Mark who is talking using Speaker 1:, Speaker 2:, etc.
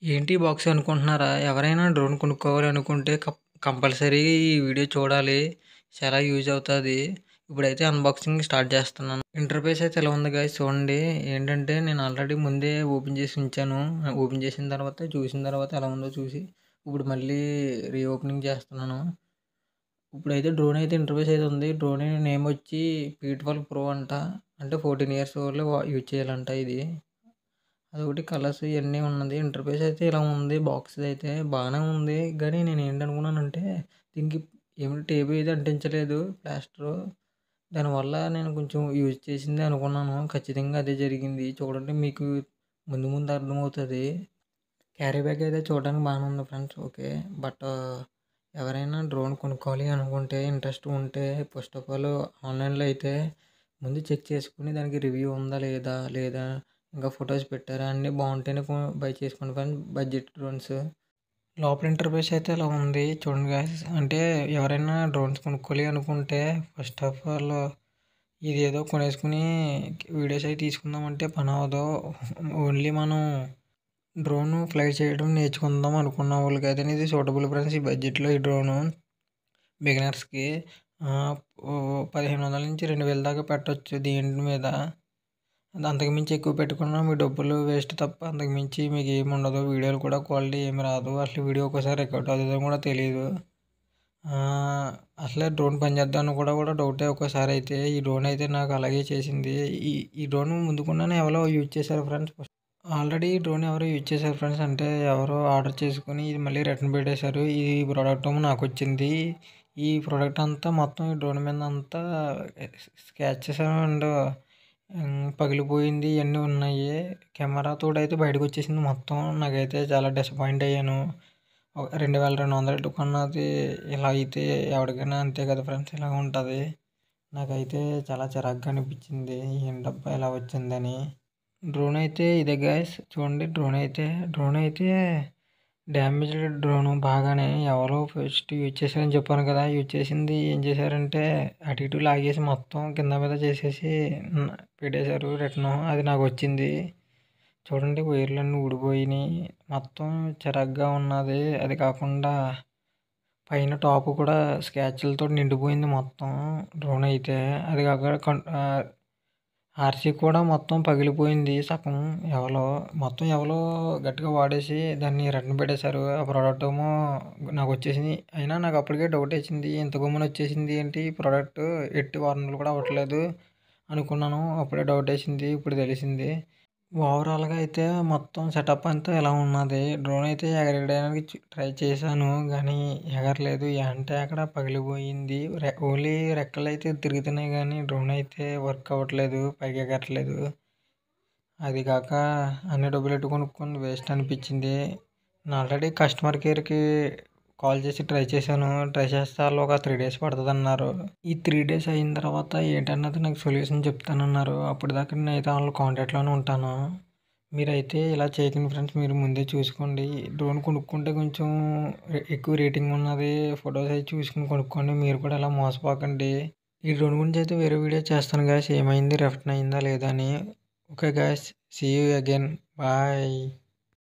Speaker 1: ఏంటి బాక్స్ అనుకుంటున్నారా? ఎవరైనా డ్రోన్ కొనుక్కోవాలనుకుంటే కంపల్సరీ ఈ వీడియో చూడాలి. చాలా యూజ్ అవుతుంది. ఇప్పుడైతే అన్బాక్సింగ్ స్టార్ట్ చేస్తున్నాను. ఇంటర్ఫేస్ అయితే ఇలా ఉంది గైస్, చూడండి. ఏంటంటే నేను ఆల్రెడీ ముందే ఓపెన్ చేసి ఉంచాను. ఓపెన్ చేసిన తర్వాత చూసిన తర్వాత ఎలా ఉందో చూసి ఇప్పుడు మళ్ళీ రీఓపెనింగ్ చేస్తున్నాను. ఇప్పుడైతే డ్రోన్ అయితే ఇంటర్ఫేస్ అయితే ఉంది. డ్రోన్ నేమ్ వచ్చి P12 Pro అంట. అంటే 14 ఇయర్స్ వాళ్ళు యూజ్ చేయాలంట ఇది. అదొకటి కలర్స్ ఇవన్నీ ఉన్నది. ఇంటర్ఫేస్ అయితే ఇలా ఉంది. బాక్స్ అయితే బాగానే ఉంది. కానీ నేను ఏంటనుకున్నానంటే దీనికి ఏమిటి టేప్ అయితే అంటించలేదు ప్లాస్టరు. దానివల్ల నేను కొంచెం యూజ్ చేసింది అనుకున్నాను. ఖచ్చితంగా అదే జరిగింది. చూడండి, మీకు ముందు ముందు అర్థమవుతుంది. క్యారీ బ్యాగ్ అయితే చూడడానికి బాగానే ఉంది ఫ్రెండ్స్. ఓకే. బట్ ఎవరైనా డ్రోన్ కొనుక్కోవాలి అనుకుంటే ఇంట్రెస్ట్ ఉంటే ఫస్ట్ ఆఫ్ ఆల్ ఆన్లైన్లో అయితే ముందు చెక్ చేసుకుని దానికి రివ్యూ ఉందా లేదా ఇంకా ఫొటోస్ పెట్టారా అన్నీ బాగుంటేనే బై చేసుకోండి ఫ్రెండ్స్. బడ్జెట్ డ్రోన్స్ లోపల ఇంటర్ఫేస్ అయితే ఇలా ఉంది చూడండి గాయ్స్. అంటే ఎవరైనా డ్రోన్స్ కొనుక్కోవాలి అనుకుంటే ఫస్ట్ ఆఫ్ ఆల్ ఇది ఏదో కొనేసుకుని వీడియోస్ అవి తీసుకుందామంటే పని అవ్వదు. ఓన్లీ మనం డ్రోన్ ఫ్లై చేయడం నేర్చుకుందాం అనుకున్న వాళ్ళకి అయితే ఇది సూటబుల్ ఫ్రెండ్స్. ఈ బడ్జెట్లో ఈ డ్రోను బిగినర్స్కి 1500 నుంచి 2000 దాకా పెట్టవచ్చు దీని మీద. అంతకుమించి ఎక్కువ పెట్టుకున్నా మీ డబ్బులు వేస్ట్ తప్ప అంతకుమించి మీకు ఏమి ఉండదు. వీడియోలు కూడా క్వాలిటీ ఏమి రాదు. అసలు వీడియో ఒకసారి రికార్డ్ అవుతుందో కూడా తెలియదు. అసలే డ్రోన్ పనిచేద్దామని కూడా డౌటే ఒక్కోసారి అయితే. ఈ డ్రోన్ అయితే నాకు అలాగే చేసింది. ఈ డ్రోన్ ముందుకున్నానే ఎవరో యూజ్ చేశారు ఫ్రెండ్స్. ఆల్రెడీ ఈ డ్రోన్ ఎవరో యూజ్ చేశారు ఫ్రెండ్స్. అంటే ఎవరో ఆర్డర్ చేసుకుని ఇది మళ్ళీ రిటర్న్ పెట్టేశారు. ఈ ప్రోడక్ట్ నాకు వచ్చింది. ఈ ప్రోడక్ట్ అంతా మొత్తం ఈ డ్రోన్ మీద అంతా స్క్రాచెస్ అండ్ పగిలిపోయింది ఇవన్నీ ఉన్నాయి. కెమెరాతో అయితే బయటకు వచ్చేసింది మొత్తం. నాకైతే చాలా డిసప్పాయింట్ అయ్యాను. 2200 కొన్నది ఇలా అయితే ఎవరికైనా అంతే కదా ఫ్రెండ్స్, ఇలా ఉంటుంది. నాకైతే చాలా చిరాగ్గా అనిపించింది ఏంటబ్బా ఇలా వచ్చిందని. డ్రోన్ అయితే ఇదే గైస్, చూడండి. డ్రోన్ అయితే డ్యామేజ్డ్ డ్రోన్ బాగానే. ఎవరో ఫస్ట్ యూజ్ చేశారని చెప్పాను కదా. యూజ్ చేసింది ఏం చేశారంటే అటు ఇటు లాగేసి మొత్తం కింద మీద చేసేసి పెట్టేశారు రిటర్న్. అది నాకు వచ్చింది. చూడండి, వైర్లన్నీ ఊడిపోయినాయి. మొత్తం చిరాగ్గా ఉన్నది. అది కాకుండా పైన టాప్ కూడా స్క్రాచ్లతో నిండిపోయింది మొత్తం డ్రోన్ అయితే. అది కాక ఆర్సీ కూడా మొత్తం పగిలిపోయింది సగం. ఎవరో గట్టిగా వాడేసి దాన్ని రిటర్న్ పెట్టేశారు. ఆ ప్రోడక్ట్ ఏమో నాకు వచ్చేసింది. అయినా నాకు అప్పటికే డౌట్ వచ్చింది, ఇంత గమ్మున వచ్చేసింది ఏంటి ఈ ప్రోడక్ట్, ఎట్టి వారంటీలు కూడా అవ్వట్లేదు అనుకున్నాను. అప్పుడే డౌట్ వేసింది, ఇప్పుడు తెలిసింది. ఓవరాల్గా అయితే మొత్తం సెటప్ అంతా ఇలా ఉన్నది. డ్రోన్ అయితే ఎగరేయడానికి ట్రై చేశాను కానీ ఎగరలేదు. అంటే అక్కడ పగిలిపోయింది. ఓన్లీ రెక్కలు అయితే తిరుగుతున్నాయి కానీ డ్రోన్ అయితే వర్క్ అవ్వట్లేదు, పైకి ఎగరట్లేదు. అది కాక అన్ని డబ్బులు పెట్టి కొనుక్కొని వేస్ట్ అనిపించింది. నేను ఆల్రెడీ కస్టమర్ కేర్కి కాల్ చేసి ట్రై చేశాను. ట్రై చేస్తే వాళ్ళు ఒక 3 days పడుతుంది అన్నారు. ఈ 3 days అయిన తర్వాత ఏంటన్నది నాకు సొల్యూషన్ చెప్తానన్నారు. అప్పుడు దాకా నేనైతే వాళ్ళ కాంటాక్ట్లోనే ఉంటాను. మీరైతే ఇలా చేయకండి ఫ్రెండ్స్. మీరు ముందే చూసుకోండి. డ్రోన్ కొనుక్కుంటే కొంచెం ఎక్కువ రేటింగ్ ఉన్నది ఫొటోస్ అవి చూసుకుని కొనుక్కోండి. మీరు కూడా ఇలా మోసపోకండి. ఈ డ్రోన్ గురించి అయితే వేరే వీడియో చేస్తాను గాయ్స్, ఏమైంది రిటర్న్ అయిందా లేదా అని. Okay guys, see you again, bye.